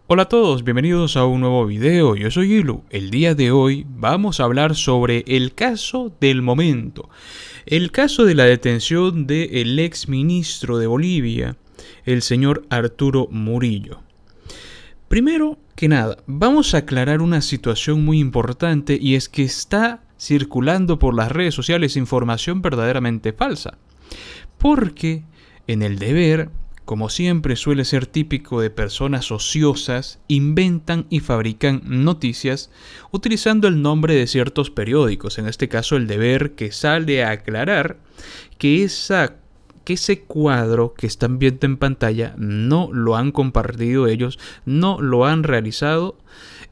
Hola a todos, bienvenidos a un nuevo video, yo soy Ilu. El día de hoy vamos a hablar sobre el caso del momento. El caso de la detención del ex ministro de Bolivia, el señor Arturo Murillo. Primero que nada, vamos a aclarar una situación muy importante y es que está circulando por las redes sociales información verdaderamente falsa. Porque en El Deber, como siempre suele ser típico de personas ociosas, inventan y fabrican noticias utilizando el nombre de ciertos periódicos, en este caso El Deber, que sale a aclarar que ese cuadro que están viendo en pantalla no lo han compartido ellos, no lo han realizado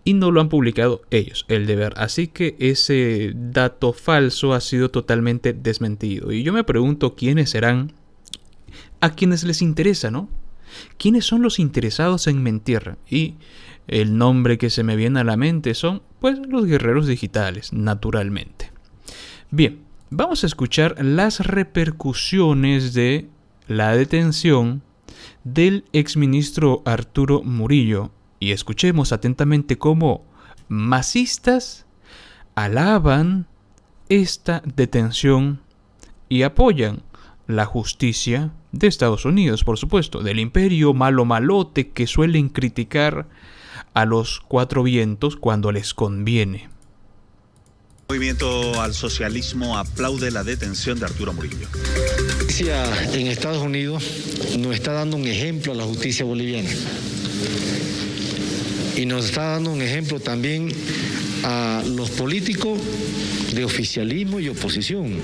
y no lo han publicado ellos, El Deber. Así que ese dato falso ha sido totalmente desmentido. Y yo me pregunto quiénes serán a quienes les interesa, ¿no? ¿Quiénes son los interesados en mentir? Y el nombre que se me viene a la mente son, pues, los guerreros digitales, naturalmente. Bien, vamos a escuchar las repercusiones de la detención del exministro Arturo Murillo y escuchemos atentamente cómo masistas alaban esta detención y apoyan la justicia de Estados Unidos, por supuesto, del imperio malo malote que suelen criticar a los cuatro vientos cuando les conviene. El movimiento al socialismo aplaude la detención de Arturo Murillo. La justicia en Estados Unidos nos está dando un ejemplo a la justicia boliviana y nos está dando un ejemplo también a los políticos de oficialismo y oposición.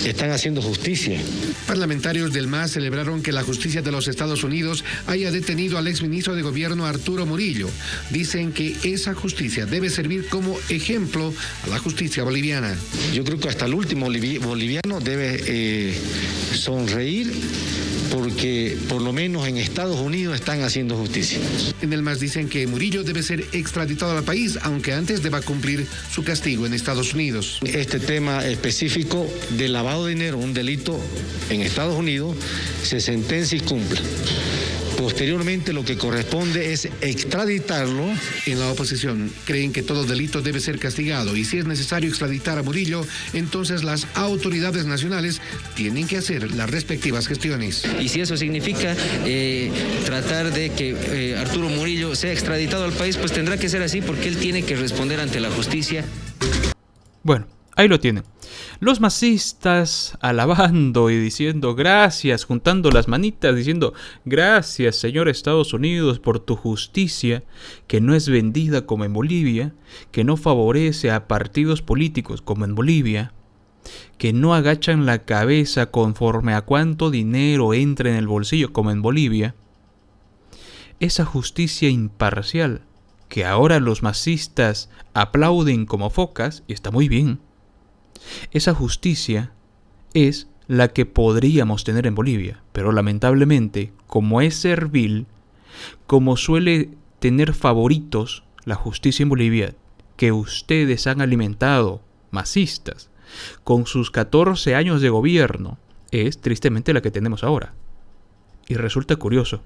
Están haciendo justicia. Parlamentarios del MAS celebraron que la justicia de los Estados Unidos haya detenido al exministro de Gobierno Arturo Murillo. Dicen que esa justicia debe servir como ejemplo a la justicia boliviana. Yo creo que hasta el último boliviano debe sonreír porque por lo menos en Estados Unidos están haciendo justicia. En el MAS dicen que Murillo debe ser extraditado al país, aunque antes deba cumplir su castigo en Estados Unidos. Este tema específico de lavado de dinero, un delito en Estados Unidos, se sentencia y cumple. Posteriormente lo que corresponde es extraditarlo. En la oposición creen que todo delito debe ser castigado y si es necesario extraditar a Murillo, entonces las autoridades nacionales tienen que hacer las respectivas gestiones. Y si eso significa tratar de que Arturo Murillo sea extraditado al país, pues tendrá que ser así porque él tiene que responder ante la justicia. Bueno, ahí lo tienen. Los masistas alabando y diciendo gracias, juntando las manitas, diciendo gracias, señor Estados Unidos, por tu justicia, que no es vendida como en Bolivia, que no favorece a partidos políticos como en Bolivia, que no agachan la cabeza conforme a cuánto dinero entra en el bolsillo como en Bolivia. Esa justicia imparcial que ahora los masistas aplauden como focas, y está muy bien. Esa justicia es la que podríamos tener en Bolivia, pero lamentablemente, como es servil, como suele tener favoritos la justicia en Bolivia, que ustedes han alimentado, masistas, con sus 14 años de gobierno, es tristemente la que tenemos ahora. Y resulta curioso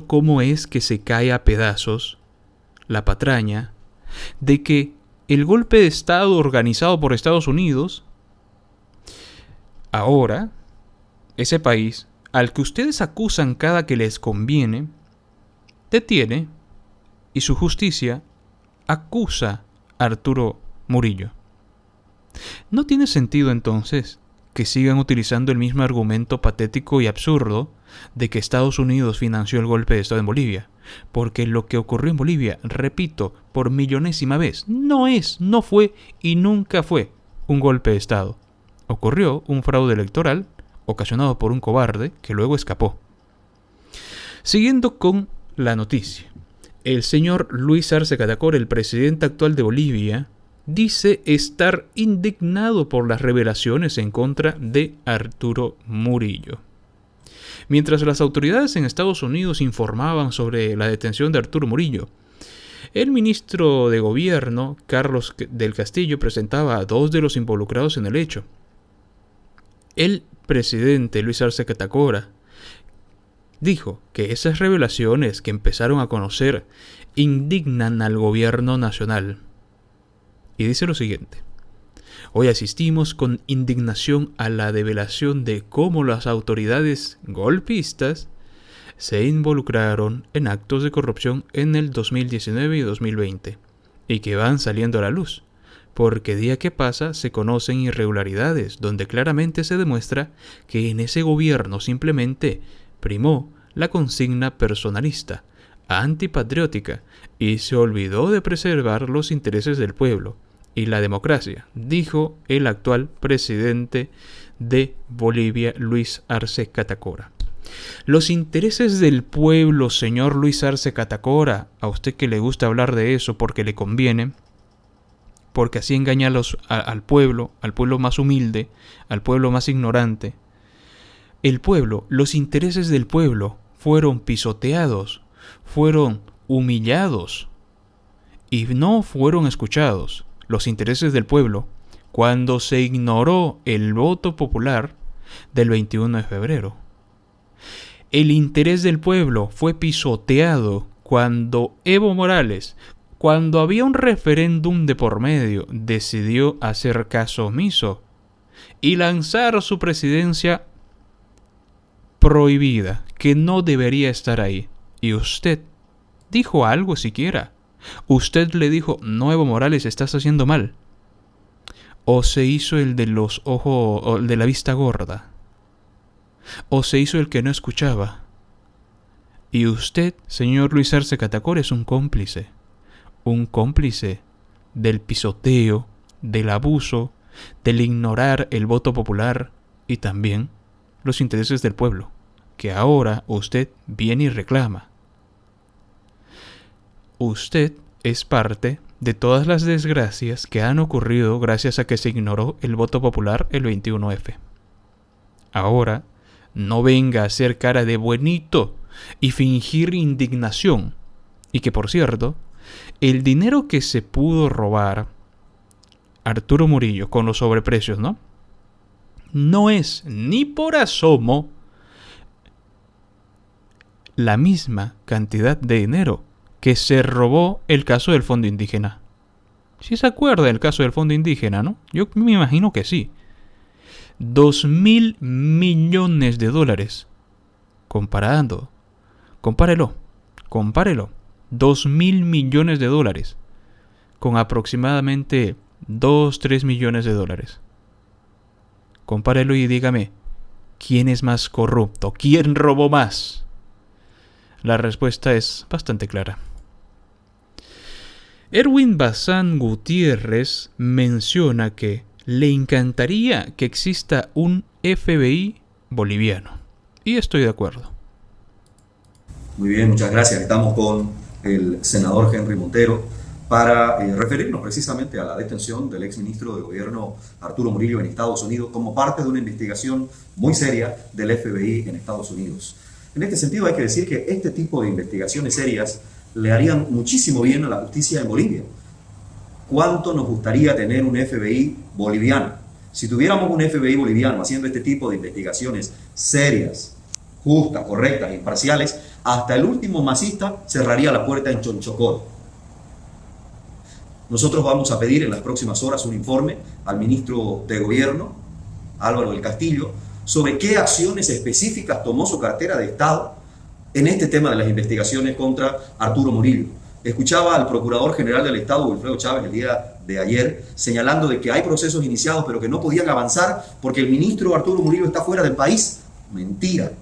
cómo es que se cae a pedazos la patraña de que el golpe de Estado organizado por Estados Unidos, ahora, ese país, al que ustedes acusan cada que les conviene, detiene y su justicia acusa a Arturo Murillo. ¿No tiene sentido entonces que sigan utilizando el mismo argumento patético y absurdo de que Estados Unidos financió el golpe de Estado en Bolivia? Porque lo que ocurrió en Bolivia, repito, por millonésima vez, no fue y nunca fue un golpe de Estado. Ocurrió un fraude electoral ocasionado por un cobarde que luego escapó. Siguiendo con la noticia, el señor Luis Arce Catacora, el presidente actual de Bolivia, dice estar indignado por las revelaciones en contra de Arturo Murillo. Mientras las autoridades en Estados Unidos informaban sobre la detención de Arturo Murillo, el ministro de Gobierno, Carlos del Castillo, presentaba a dos de los involucrados en el hecho. El presidente Luis Arce Catacora dijo que esas revelaciones que empezaron a conocer indignan al gobierno nacional. Y dice lo siguiente: hoy asistimos con indignación a la develación de cómo las autoridades golpistas se involucraron en actos de corrupción en el 2019 y 2020 y que van saliendo a la luz, porque día que pasa se conocen irregularidades donde claramente se demuestra que en ese gobierno simplemente primó la consigna personalista, antipatriótica, y se olvidó de preservar los intereses del pueblo y la democracia, dijo el actual presidente de Bolivia, Luis Arce Catacora. Los intereses del pueblo, señor Luis Arce Catacora, a usted que le gusta hablar de eso porque le conviene, porque así engaña al pueblo más humilde, al pueblo más ignorante. El pueblo, los intereses del pueblo fueron pisoteados, fueron humillados y no fueron escuchados. Los intereses del pueblo cuando se ignoró el voto popular del 21 de febrero. El interés del pueblo fue pisoteado cuando Evo Morales, cuando había un referéndum de por medio, decidió hacer caso omiso y lanzar su presidencia prohibida, que no debería estar ahí. Y usted dijo algo siquiera. Usted le dijo: no, Evo Morales, estás haciendo mal. O se hizo el de los ojos, o el de la vista gorda. O se hizo el que no escuchaba. Y usted, señor Luis Arce Catacora, es un cómplice. Un cómplice del pisoteo, del abuso, del ignorar el voto popular y también los intereses del pueblo, que ahora usted viene y reclama. Usted es parte de todas las desgracias que han ocurrido gracias a que se ignoró el voto popular el 21F. Ahora, no venga a hacer cara de buenito y fingir indignación. Y que, por cierto, el dinero que se pudo robar Arturo Murillo con los sobreprecios, no es ni por asomo la misma cantidad de dinero que se robó el caso del Fondo Indígena. ¿Sí se acuerda del caso del Fondo Indígena, no? Yo me imagino que sí. 2.000 millones de dólares. Compárelo. 2.000 millones de dólares. Con aproximadamente 2-3 millones de dólares. Compárelo y dígame, ¿quién es más corrupto? ¿Quién robó más? La respuesta es bastante clara. Erwin Bazán Gutiérrez menciona que le encantaría que exista un FBI boliviano. Y estoy de acuerdo. Muy bien, muchas gracias. Estamos con el senador Henry Montero para referirnos precisamente a la detención del exministro de Gobierno Arturo Murillo en Estados Unidos como parte de una investigación muy seria del FBI en Estados Unidos. En este sentido hay que decir que este tipo de investigaciones serias le harían muchísimo bien a la justicia en Bolivia. ¿Cuánto nos gustaría tener un FBI boliviano? Si tuviéramos un FBI boliviano haciendo este tipo de investigaciones serias, justas, correctas, imparciales, hasta el último masista cerraría la puerta en Chonchocoro. Nosotros vamos a pedir en las próximas horas un informe al ministro de Gobierno, Álvaro del Castillo, sobre qué acciones específicas tomó su cartera de Estado en este tema de las investigaciones contra Arturo Murillo. Escuchaba al Procurador General del Estado, Wilfredo Chávez, el día de ayer, señalando de que hay procesos iniciados pero que no podían avanzar porque el ministro Arturo Murillo está fuera del país. Mentira.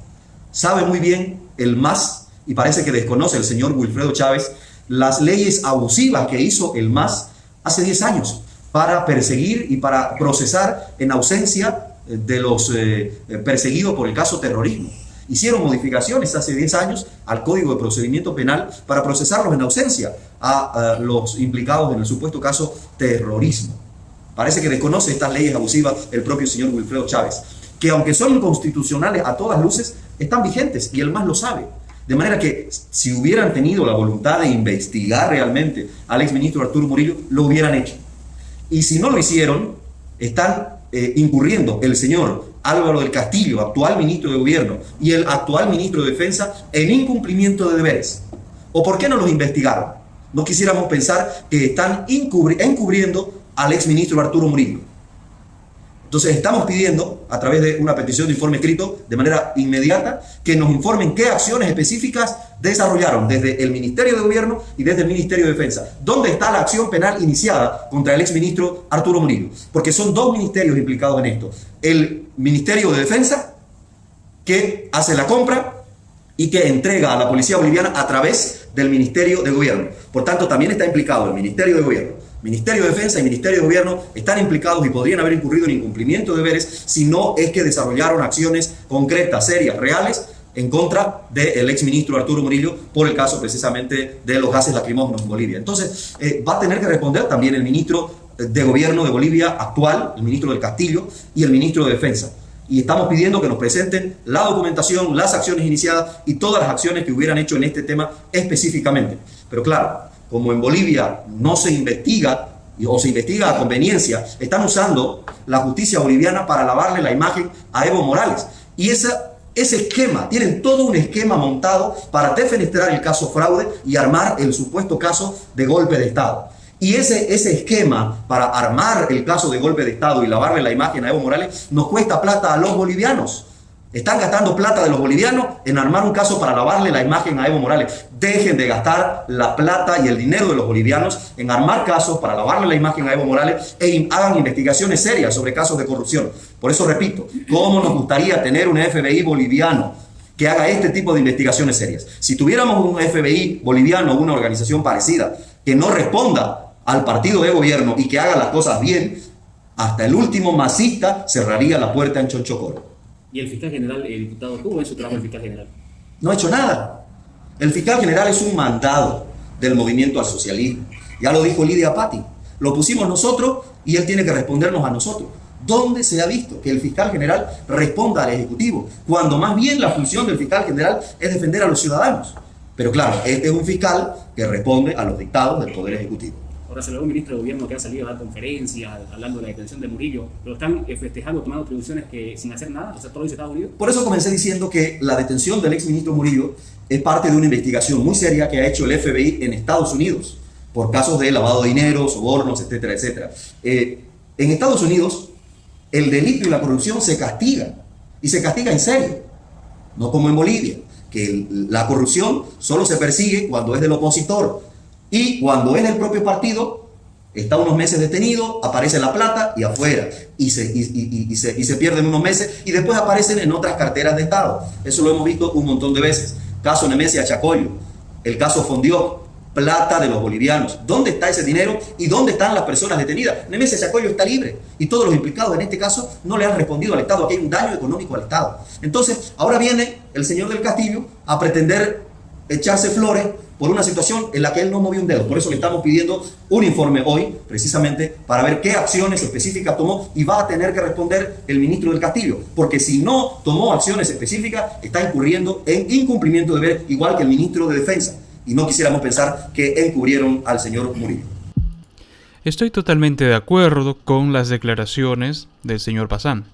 Sabe muy bien el MAS, y parece que desconoce el señor Wilfredo Chávez, las leyes abusivas que hizo el MAS hace 10 años para perseguir y para procesar en ausencia de los perseguidos por el caso terrorismo. Hicieron modificaciones hace 10 años al Código de Procedimiento Penal para procesarlos en ausencia a los implicados en el supuesto caso terrorismo. Parece que desconoce estas leyes abusivas el propio señor Wilfredo Chávez, que aunque son inconstitucionales a todas luces, están vigentes y el MAS lo sabe. De manera que si hubieran tenido la voluntad de investigar realmente al exministro Arturo Murillo, lo hubieran hecho. Y si no lo hicieron, están incurriendo el señor Álvaro del Castillo, actual ministro de Gobierno, y el actual ministro de Defensa en incumplimiento de deberes? ¿O por qué no los investigaron? No quisiéramos pensar que están encubriendo al exministro Arturo Murillo. Entonces estamos pidiendo, a través de una petición de informe escrito, de manera inmediata, que nos informen qué acciones específicas desarrollaron desde el Ministerio de Gobierno y desde el Ministerio de Defensa. ¿Dónde está la acción penal iniciada contra el exministro Arturo Murillo? Porque son dos ministerios implicados en esto. El Ministerio de Defensa, que hace la compra y que entrega a la policía boliviana a través del Ministerio de Gobierno. Por tanto, también está implicado el Ministerio de Gobierno. Ministerio de Defensa y Ministerio de Gobierno están implicados y podrían haber incurrido en incumplimiento de deberes si no es que desarrollaron acciones concretas, serias, reales, en contra del exministro Arturo Murillo por el caso precisamente de los gases lacrimógenos en Bolivia. Entonces, va a tener que responder también el ministro de Gobierno de Bolivia actual, el ministro del Castillo, y el ministro de Defensa. Y estamos pidiendo que nos presenten la documentación, las acciones iniciadas y todas las acciones que hubieran hecho en este tema específicamente. Pero claro, como en Bolivia no se investiga o se investiga a conveniencia, están usando la justicia boliviana para lavarle la imagen a Evo Morales. Y ese esquema, tienen todo un esquema montado para defenestrar el caso fraude y armar el supuesto caso de golpe de Estado. Y ese esquema para armar el caso de golpe de Estado y lavarle la imagen a Evo Morales nos cuesta plata a los bolivianos. Están gastando plata de los bolivianos en armar un caso para lavarle la imagen a Evo Morales. Dejen de gastar la plata y el dinero de los bolivianos en armar casos para lavarle la imagen a Evo Morales e hagan investigaciones serias sobre casos de corrupción. Por eso repito, ¿cómo nos gustaría tener un FBI boliviano que haga este tipo de investigaciones serias? Si tuviéramos un FBI boliviano o una organización parecida que no responda al partido de gobierno y que haga las cosas bien, hasta el último masista cerraría la puerta en Chonchocoro. ¿Y el fiscal general, el diputado, cómo es su trabajo el fiscal general? No ha hecho nada. El fiscal general es un mandado del movimiento al socialismo. Ya lo dijo Lidia Patti. Lo pusimos nosotros y él tiene que respondernos a nosotros. ¿Dónde se ha visto que el fiscal general responda al Ejecutivo? Cuando más bien la función del fiscal general es defender a los ciudadanos. Pero claro, este es un fiscal que responde a los dictados del Poder Ejecutivo. Ahora se le ve un ministro de Gobierno que ha salido a dar conferencias hablando de la detención de Murillo, pero están festejando, tomando atribuciones que sin hacer nada, o sea, todo lo dice Estados Unidos. Por eso comencé diciendo que la detención del exministro Murillo es parte de una investigación muy seria que ha hecho el FBI en Estados Unidos por casos de lavado de dinero, sobornos, etcétera, etcétera. En Estados Unidos, el delito y la corrupción se castigan, y se castiga en serio, no como en Bolivia, que la corrupción solo se persigue cuando es del opositor. Y cuando es del propio partido, está unos meses detenido, aparece la plata y afuera, y se pierden unos meses y después aparecen en otras carteras de Estado. Eso lo hemos visto un montón de veces. Caso Nemesia Chacollo, el caso Fondió, plata de los bolivianos. ¿Dónde está ese dinero y dónde están las personas detenidas? Nemesia Chacollo está libre y todos los implicados en este caso no le han respondido al Estado. Aquí hay un daño económico al Estado. Entonces, ahora viene el señor del Castillo a pretender echarse flores por una situación en la que él no movió un dedo. Por eso le estamos pidiendo un informe hoy, precisamente, para ver qué acciones específicas tomó, y va a tener que responder el ministro del Castillo, porque si no tomó acciones específicas, está incurriendo en incumplimiento de deber, igual que el ministro de Defensa, y no quisiéramos pensar que encubrieron al señor Murillo. Estoy totalmente de acuerdo con las declaraciones del señor Pazán,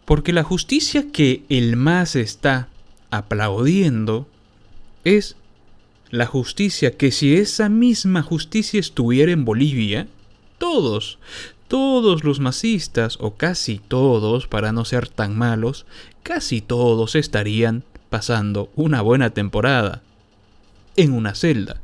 porque la justicia que el MAS está aplaudiendo es la justicia que, si esa misma justicia estuviera en Bolivia, todos los masistas, o casi todos, para no ser tan malos, casi todos estarían pasando una buena temporada en una celda.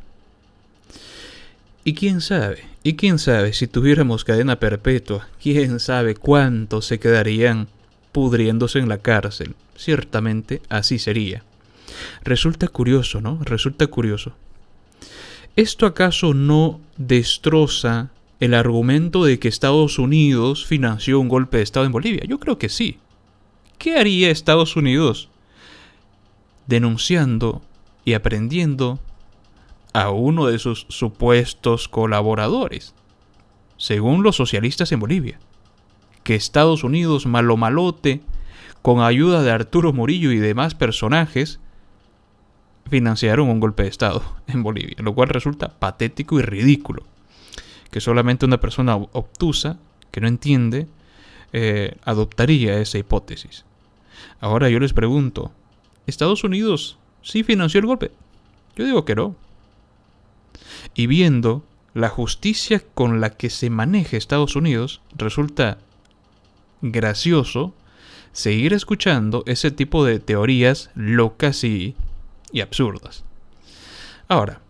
Y quién sabe si tuviéramos cadena perpetua, quién sabe cuántos se quedarían pudriéndose en la cárcel. Ciertamente así sería. Resulta curioso, ¿no? Resulta curioso. ¿Esto acaso no destroza el argumento de que Estados Unidos financió un golpe de Estado en Bolivia? Yo creo que sí. ¿Qué haría Estados Unidos denunciando y aprendiendo a uno de sus supuestos colaboradores, según los socialistas en Bolivia? Que Estados Unidos, malo malote, con ayuda de Arturo Murillo y demás personajes, financiaron un golpe de Estado en Bolivia, lo cual resulta patético y ridículo. Que solamente una persona obtusa, que no entiende, adoptaría esa hipótesis. Ahora yo les pregunto, ¿Estados Unidos sí financió el golpe? Yo digo que no. Y viendo la justicia con la que se maneja Estados Unidos, resulta gracioso seguir escuchando ese tipo de teorías locas y absurdas. Ahora,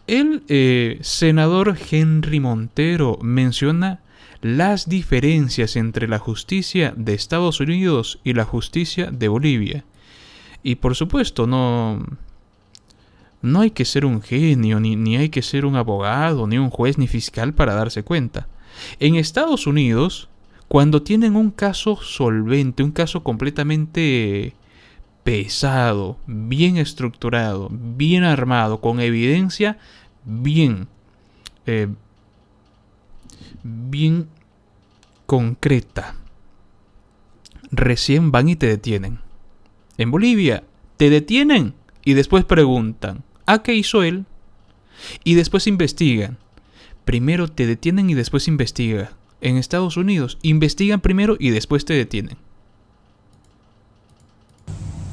el senador Henry Montero menciona las diferencias entre la justicia de Estados Unidos y la justicia de Bolivia. Y por supuesto, no hay que ser un genio, ni hay que ser un abogado, ni un juez, ni fiscal para darse cuenta. En Estados Unidos, cuando tienen un caso solvente, un caso completamente pesado, bien estructurado, bien armado, con evidencia bien concreta, recién van y te detienen. En Bolivia te detienen y después preguntan, ¿a qué hizo él? Y después investigan. Primero te detienen y después investigan. En Estados Unidos investigan primero y después te detienen.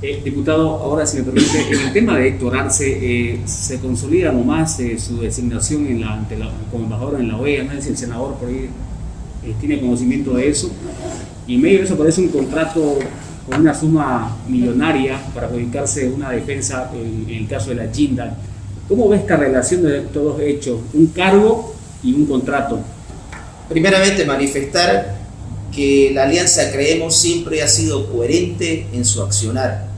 Diputado, ahora si me permite, en el tema de Héctor Arce, se consolida nomás su designación como embajador en la OEA, no sé si el senador por ahí tiene conocimiento de eso, y en medio de eso aparece un contrato con una suma millonaria para adjudicarse una defensa en el caso de la Jindal. ¿Cómo ve esta relación de estos dos hechos, un cargo y un contrato? Primeramente, manifestar que la Alianza Creemos siempre ha sido coherente en su accionar,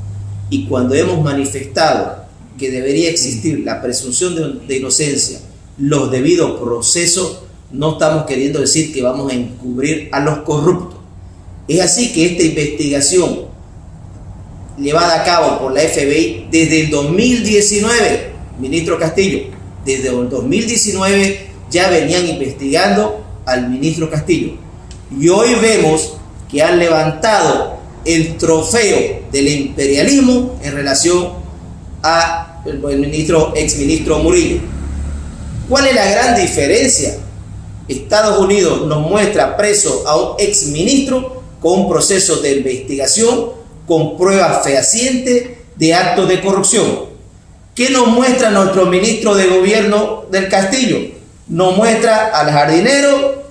y cuando hemos manifestado que debería existir la presunción de inocencia, los debidos procesos, no estamos queriendo decir que vamos a encubrir a los corruptos. Es así que esta investigación llevada a cabo por la FBI desde el 2019, ministro Castillo, desde el 2019 ya venían investigando al ministro Castillo. Y hoy vemos que han levantado el trofeo del imperialismo en relación a el exministro Murillo. ¿Cuál es la gran diferencia? Estados Unidos nos muestra preso a un exministro con un proceso de investigación con pruebas fehacientes de actos de corrupción. ¿Qué nos muestra nuestro ministro de gobierno del Castillo? Nos muestra al jardinero,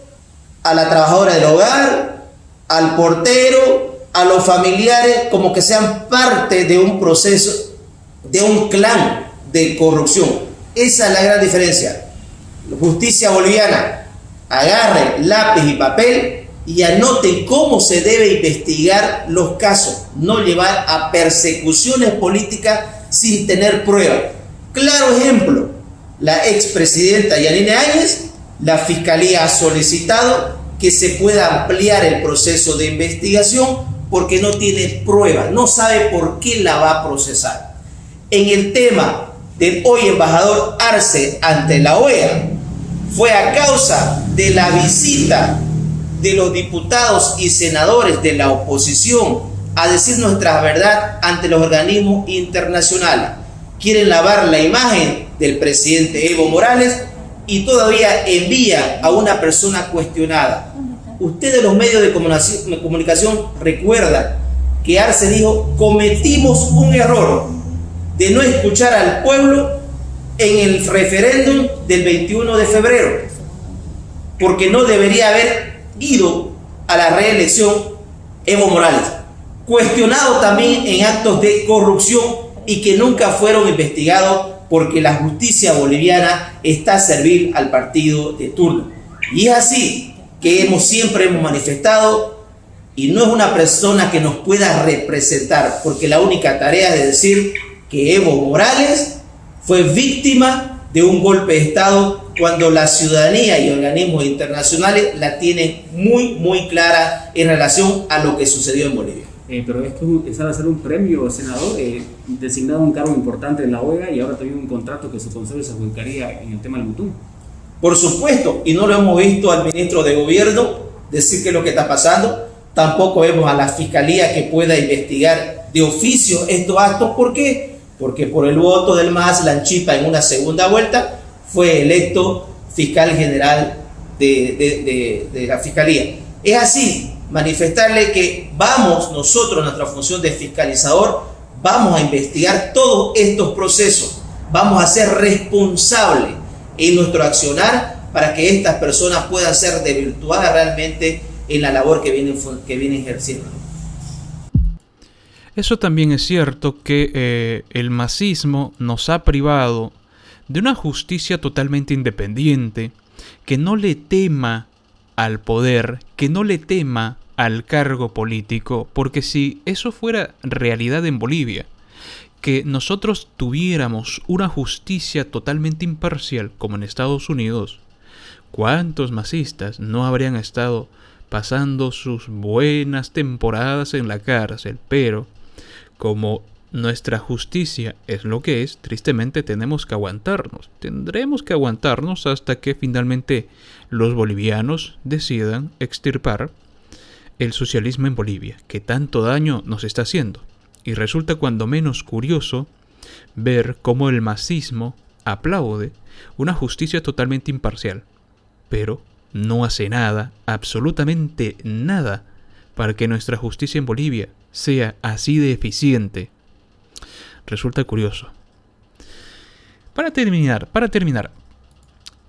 a la trabajadora del hogar, al portero, a los familiares, como que sean parte de un proceso, de un clan de corrupción. Esa es la gran diferencia. La justicia boliviana, agarre lápiz y papel y anoten cómo se debe investigar los casos, no llevar a persecuciones políticas sin tener pruebas. Claro ejemplo, la expresidenta Yanine Áñez, la Fiscalía ha solicitado que se pueda ampliar el proceso de investigación porque no tiene pruebas, no sabe por qué la va a procesar. En el tema del hoy embajador Arce ante la OEA, fue a causa de la visita de los diputados y senadores de la oposición a decir nuestra verdad ante los organismos internacionales. Quieren lavar la imagen del presidente Evo Morales y todavía envía a una persona cuestionada. Ustedes, los medios de comunicación, recuerdan que Arce dijo: cometimos un error de no escuchar al pueblo en el referéndum del 21 de febrero, porque no debería haber ido a la reelección Evo Morales, cuestionado también en actos de corrupción y que nunca fueron investigados porque la justicia boliviana está a servir al partido de turno. Y es así que siempre hemos manifestado, y no es una persona que nos pueda representar, porque la única tarea es decir que Evo Morales fue víctima de un golpe de Estado, cuando la ciudadanía y organismos internacionales la tienen muy clara en relación a lo que sucedió en Bolivia. Pero esto es a ser un premio, senador, designado un cargo importante en la OEA y ahora también un contrato que su consejo se adjudicaría en el tema del Mutún. Por supuesto, y no lo hemos visto al ministro de gobierno decir qué es lo que está pasando. Tampoco vemos a la fiscalía que pueda investigar de oficio estos actos. ¿Por qué? Porque por el voto del MAS, Lanchipa en una segunda vuelta fue electo fiscal general de la fiscalía. Es así manifestarle que vamos nosotros, nuestra función de fiscalizador, vamos a investigar todos estos procesos, vamos a ser responsables en nuestro accionar para que estas personas puedan ser desvirtuadas realmente en la labor que vienen ejerciendo. Eso también es cierto que el masismo nos ha privado de una justicia totalmente independiente, que no le tema al poder, que no le tema al cargo político, porque si eso fuera realidad en Bolivia, que nosotros tuviéramos una justicia totalmente imparcial como en Estados Unidos, ¿cuántos masistas no habrían estado pasando sus buenas temporadas en la cárcel? Pero como nuestra justicia es lo que es, tristemente tenemos que aguantarnos. Tendremos que aguantarnos hasta que finalmente los bolivianos decidan extirpar el socialismo en Bolivia, que tanto daño nos está haciendo. Y resulta cuando menos curioso ver cómo el masismo aplaude una justicia totalmente imparcial, pero no hace nada, absolutamente nada, para que nuestra justicia en Bolivia sea así de eficiente. Resulta curioso. Para terminar,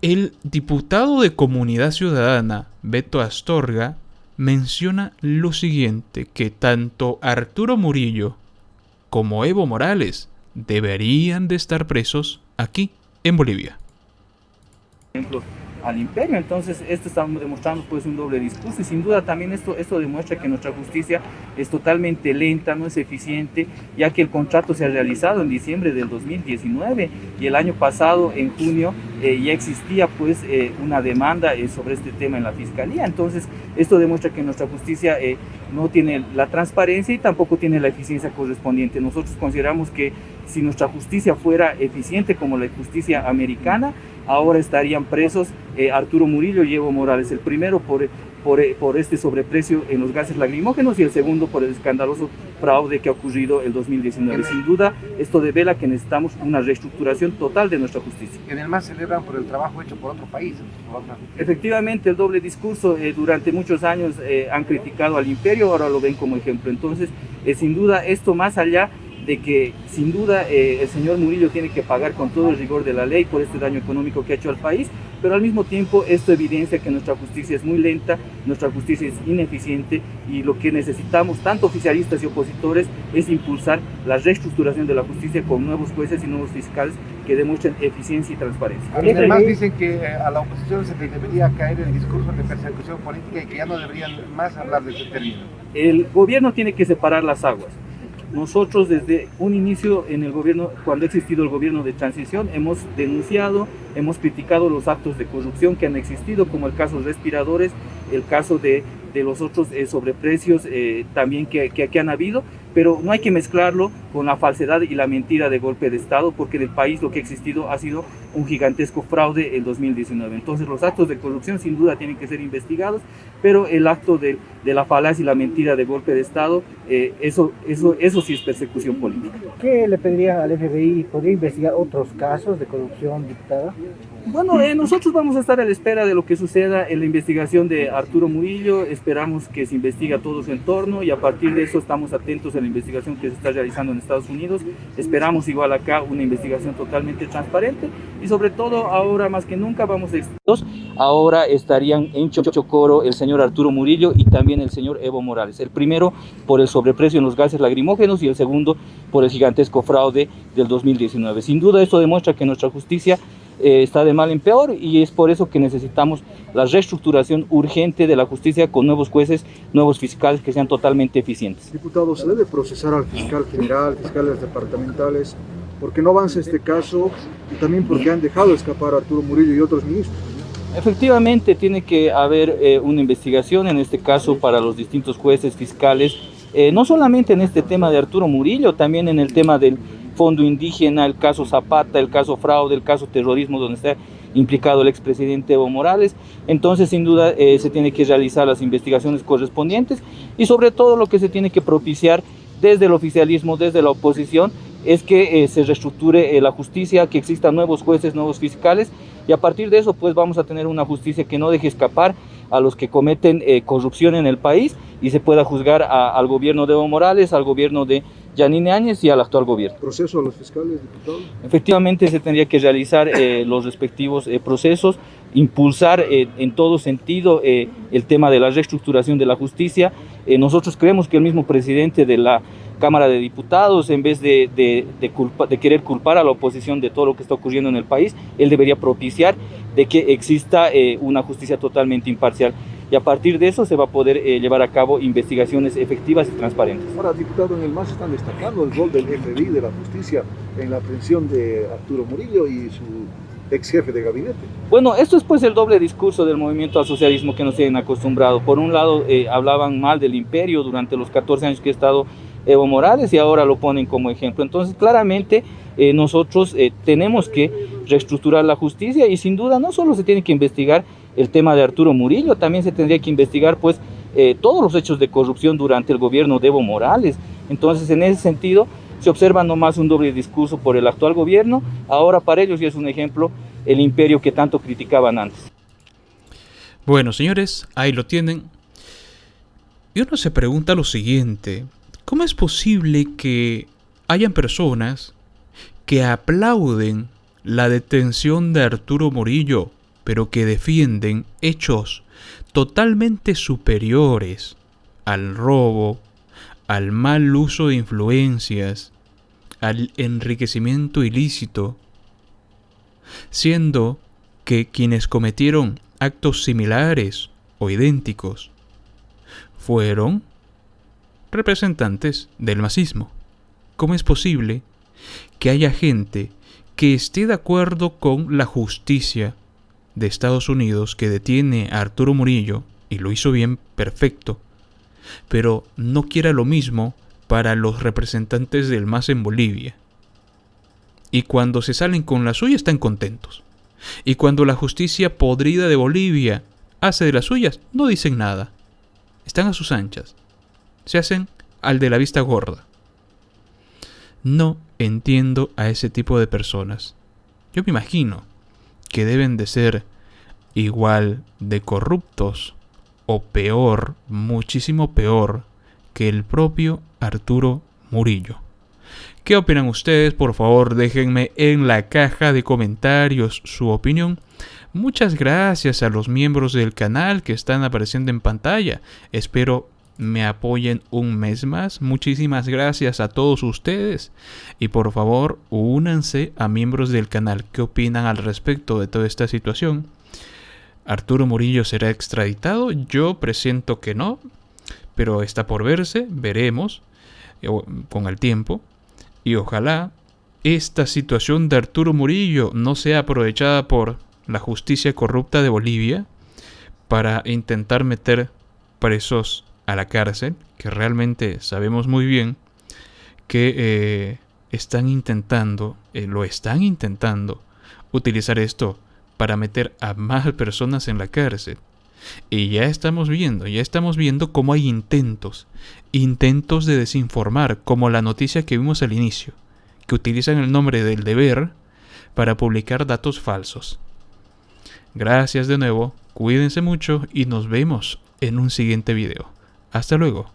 el diputado de Comunidad Ciudadana, Beto Astorga, menciona lo siguiente, que tanto Arturo Murillo como Evo Morales deberían de estar presos aquí en Bolivia. Al imperio, entonces esto está demostrando pues un doble discurso y sin duda también esto demuestra que nuestra justicia es totalmente lenta, no es eficiente, ya que el contrato se ha realizado en diciembre del 2019 y el año pasado en junio ya existía pues una demanda sobre este tema en la fiscalía. Entonces esto demuestra que nuestra justicia no tiene la transparencia y tampoco tiene la eficiencia correspondiente. Nosotros consideramos que si nuestra justicia fuera eficiente como la justicia americana, ahora estarían presos Arturo Murillo y Evo Morales, el primero por este sobreprecio en los gases lacrimógenos y el segundo por el escandaloso fraude que ha ocurrido el 2019. Sin duda, esto devela que necesitamos una reestructuración total de nuestra justicia. En el MAS celebran por el trabajo hecho por otro país. Efectivamente, el doble discurso, durante muchos años han criticado al imperio, ahora lo ven como ejemplo. Entonces, sin duda, esto más allá de que sin duda el señor Murillo tiene que pagar con todo el rigor de la ley por este daño económico que ha hecho al país, pero al mismo tiempo esto evidencia que nuestra justicia es muy lenta, nuestra justicia es ineficiente y lo que necesitamos, tanto oficialistas y opositores, es impulsar la reestructuración de la justicia con nuevos jueces y nuevos fiscales que demuestren eficiencia y transparencia. Además dicen que a la oposición se le debería caer el discurso de persecución política y que ya no deberían más hablar de ese término. El gobierno tiene que separar las aguas. Nosotros desde un inicio en el gobierno, cuando ha existido el gobierno de transición, hemos denunciado, hemos criticado los actos de corrupción que han existido, como el caso de respiradores, el caso de los otros sobreprecios también que han habido, pero no hay que mezclarlo con la falsedad y la mentira de golpe de Estado, porque del país lo que ha existido ha sido un gigantesco fraude el 2019. Entonces los actos de corrupción sin duda tienen que ser investigados, pero el acto de la falacia y la mentira de golpe de Estado, eso sí es persecución política. ¿Qué le pediría al FBI? ¿Podría investigar otros casos de corrupción, diputada? Bueno, nosotros vamos a estar a la espera de lo que suceda en la investigación de Arturo Murillo. Esperamos que se investigue todo su entorno y a partir de eso estamos atentos a la investigación que se está realizando en Estados Unidos. Esperamos igual acá una investigación totalmente transparente y sobre todo ahora más que nunca ahora estarían en Chocoro el señor Arturo Murillo y también el señor Evo Morales. El primero por el sobreprecio en los gases lacrimógenos y el segundo por el gigantesco fraude del 2019. Sin duda esto demuestra que nuestra justicia está de mal en peor y es por eso que necesitamos la reestructuración urgente de la justicia con nuevos jueces, nuevos fiscales que sean totalmente eficientes. Diputado, ¿se debe procesar al fiscal general, fiscales departamentales, porque no avanza este caso y también porque han dejado escapar a Arturo Murillo y otros ministros? Efectivamente, tiene que haber una investigación, en este caso para los distintos jueces, fiscales, no solamente en este tema de Arturo Murillo, también en el tema del Fondo Indígena, el caso Zapata, el caso fraude, el caso terrorismo, donde está implicado el expresidente Evo Morales. Entonces, sin duda, se tiene que realizar las investigaciones correspondientes y sobre todo lo que se tiene que propiciar desde el oficialismo, desde la oposición, es que se reestructure la justicia, que existan nuevos jueces, nuevos fiscales y a partir de eso pues vamos a tener una justicia que no deje escapar a los que cometen corrupción en el país y se pueda juzgar al gobierno de Evo Morales, al gobierno de Yanine Áñez y al actual gobierno. ¿Proceso a los fiscales, diputado? Efectivamente se tendría que realizar los respectivos procesos, impulsar en todo sentido el tema de la reestructuración de la justicia. Nosotros creemos que el mismo presidente de la Cámara de Diputados, en vez de querer culpar a la oposición de todo lo que está ocurriendo en el país, él debería propiciar de que exista una justicia totalmente imparcial. Y a partir de eso se va a poder llevar a cabo investigaciones efectivas y transparentes. Ahora, diputado, en el MAS están destacando el rol del FBI de la justicia en la aprehensión de Arturo Murillo y su ex jefe de gabinete. Bueno, esto es pues el doble discurso del movimiento al socialismo que nos tienen acostumbrado. Por un lado, hablaban mal del imperio durante los 14 años que ha estado Evo Morales y ahora lo ponen como ejemplo. Entonces, claramente, nosotros tenemos que reestructurar la justicia y sin duda no solo se tiene que investigar el tema de Arturo Murillo, también se tendría que investigar pues todos los hechos de corrupción durante el gobierno de Evo Morales. Entonces, en ese sentido, se observa nomás un doble discurso por el actual gobierno. Ahora para ellos ya es un ejemplo el imperio que tanto criticaban antes. Bueno, señores, ahí lo tienen. Y uno se pregunta lo siguiente: ¿cómo es posible que hayan personas que aplauden la detención de Arturo Murillo, pero que defienden hechos totalmente superiores al robo, al mal uso de influencias, al enriquecimiento ilícito, siendo que quienes cometieron actos similares o idénticos fueron representantes del masismo? ¿Cómo es posible que haya gente que esté de acuerdo con la justicia de Estados Unidos que detiene a Arturo Murillo, y lo hizo bien, perfecto, pero no quiera lo mismo para los representantes del MAS en Bolivia? Y cuando se salen con la suya están contentos. Y cuando la justicia podrida de Bolivia hace de las suyas, no dicen nada. Están a sus anchas. Se hacen al de la vista gorda. No entiendo a ese tipo de personas. Yo me imagino que deben de ser igual de corruptos o peor, muchísimo peor que el propio Arturo Murillo. ¿Qué opinan ustedes? Por favor, déjenme en la caja de comentarios su opinión. Muchas gracias a los miembros del canal que están apareciendo en pantalla. Espero me apoyen un mes más. Muchísimas gracias a todos ustedes. Y por favor, únanse a miembros del canal. ¿Qué opinan al respecto de toda esta situación? ¿Arturo Murillo será extraditado? Yo presiento que no, pero está por verse. Veremos con el tiempo. Y ojalá esta situación de Arturo Murillo no sea aprovechada por la justicia corrupta de Bolivia para intentar meter presos a la cárcel, que realmente sabemos muy bien que están intentando utilizar esto para meter a más personas en la cárcel. Y ya estamos viendo cómo hay intentos de desinformar, como la noticia que vimos al inicio, que utilizan el nombre del Deber para publicar datos falsos. Gracias de nuevo, cuídense mucho y nos vemos en un siguiente video. Hasta luego.